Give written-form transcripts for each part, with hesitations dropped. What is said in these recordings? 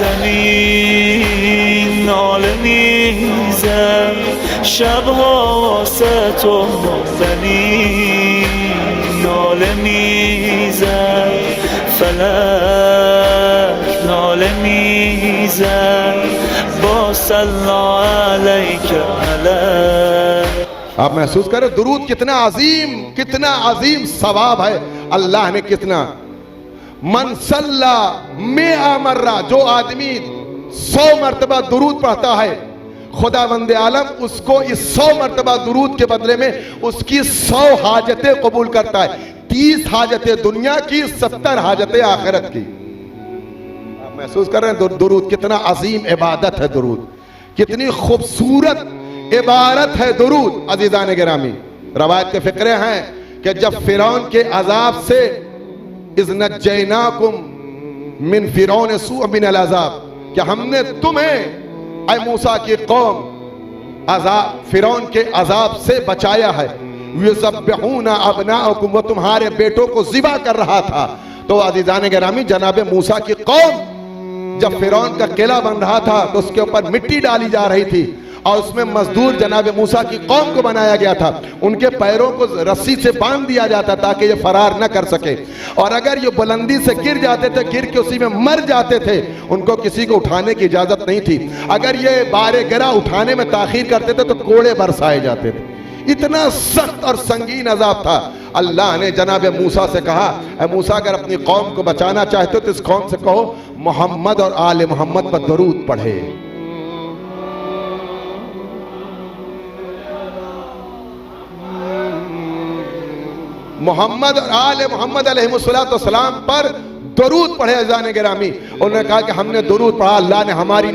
زمین ناله میزد شبها واسه تو مردنی ناله میزد فلک ناله میزد با صلی علیک ملک. آپ محسوس کریں درود کتنا عظیم ثواب ہے. اللہ نے کتنا من صلی 100 مرہ جو آدمی 100 مرتبہ درود پڑھتا ہے خداوند عالم اس کو اس 100 مرتبہ درود کے بدلے میں اس کی 100 حاجتیں قبول کرتا ہے. 30 حاجتیں دنیا کی 70 حاجتیں آخرت کی. آپ محسوس کر رہے ہیں درود کتنا عظیم عبادت ہے. درود کتنی خوبصورت عبارت ہے. درود عزیزان گرامی روایت کے فقرے ہیں کہ جب فرعون کے عذاب سے اذ نجیناکم من فرعون سوء من العذاب کہ ہم نے تمہیں اے موسیٰ کی قوم فرعون کے عذاب سے بچایا ہے. یذبحون ابناءکم وہ تمہارے بیٹوں کو ذبح کر رہا تھا. تو عزیزان گرامی جناب موسیٰ کی قوم جب فرعون کا قلعہ بن رہا تھا تو اس کے اوپر مٹی ڈالی جا رہی تھی اور اس میں مزدور جناب موسیٰ کی قوم کو بنایا گیا تھا. ان کے پیروں کو رسی سے باندھ دیا جاتا تاکہ یہ فرار نہ کر سکے اور اگر یہ بلندی سے گر جاتے تھے گر کے اسی میں مر جاتے تھے. ان کو کسی کو اٹھانے کی اجازت نہیں تھی. اگر یہ بار گرا اٹھانے میں تاخیر کرتے تھے تو کوڑے برسائے جاتے تھے. اتنا سخت اور سنگین عذاب تھا. اللہ نے جناب موسیٰ سے کہا اے موسیٰ اگر اپنی قوم کو بچانا چاہتے ہو تو اس قوم سے کہو محمد اور آل محمد پر درود پڑھے. محمد اور آل محمد علیہ السلام پر درود پڑھے. عزیزان گرامی انہوں نے کہا کہ ہم نے درود پڑھا اللہ نے ہماری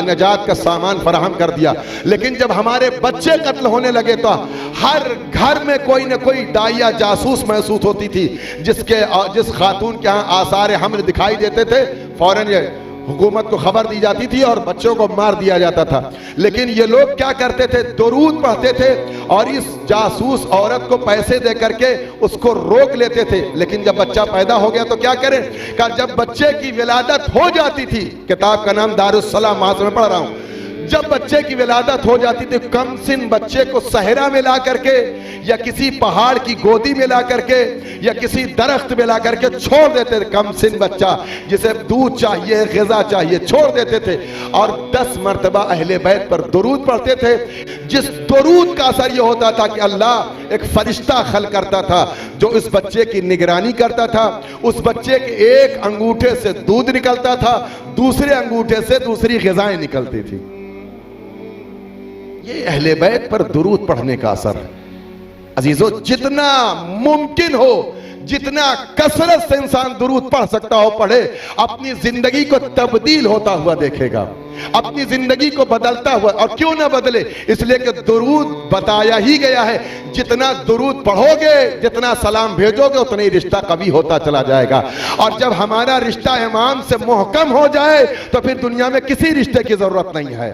نجات کا سامان فراہم کر دیا. لیکن جب ہمارے بچے قتل ہونے لگے تو ہر گھر میں کوئی نہ کوئی داعیہ جاسوس محسوس ہوتی تھی جس خاتون کے ہاں آثار حمل دکھائی دیتے تھے فوراً یہ حکومت کو خبر دی جاتی تھی اور بچوں کو مار دیا جاتا تھا. لیکن یہ لوگ کیا کرتے تھے درود پڑھتے تھے اور اس جاسوس عورت کو پیسے دے کر کے اس کو روک لیتے تھے. لیکن جب بچہ پیدا ہو گیا تو کیا کریں کہ جب بچے کی ولادت ہو جاتی تھی کتاب کا نام دارالسلام وہاں سے میں پڑھ رہا ہوں جب بچے کی ولادت ہو جاتی تھی کم سن بچے کو صحرا میں لا کر کے یا کسی پہاڑ کی گودی میں لا کر کے یا کسی درخت میں لا کر کے چھوڑ دیتے تھے. کم سن بچہ جسے دودھ چاہیے غذا چاہیے چھوڑ دیتے تھے اور 10 مرتبہ اہل بیت پر درود پڑھتے تھے. جس درود کا اثر یہ ہوتا تھا کہ اللہ ایک فرشتہ خلق کرتا تھا جو اس بچے کی نگرانی کرتا تھا. اس بچے کے ایک انگوٹھے سے دودھ نکلتا تھا دوسرے انگوٹھے سے دوسری غذائیں نکلتی تھی. یہ اہل بیت پر درود پڑھنے کا اثر ہے. عزیزو جتنا ممکن ہو جتنا کثرت سے انسان درود پڑھ سکتا ہو پڑھے. اپنی زندگی کو تبدیل ہوتا ہوا دیکھے گا اپنی زندگی کو بدلتا ہوا. اور کیوں نہ بدلے اس لیے کہ درود بتایا ہی گیا ہے جتنا درود پڑھو گے جتنا سلام بھیجو گے اتنا ہی رشتہ قوی ہوتا چلا جائے گا. اور جب ہمارا رشتہ امام سے محکم ہو جائے تو پھر دنیا میں کسی رشتے کی ضرورت نہیں ہے.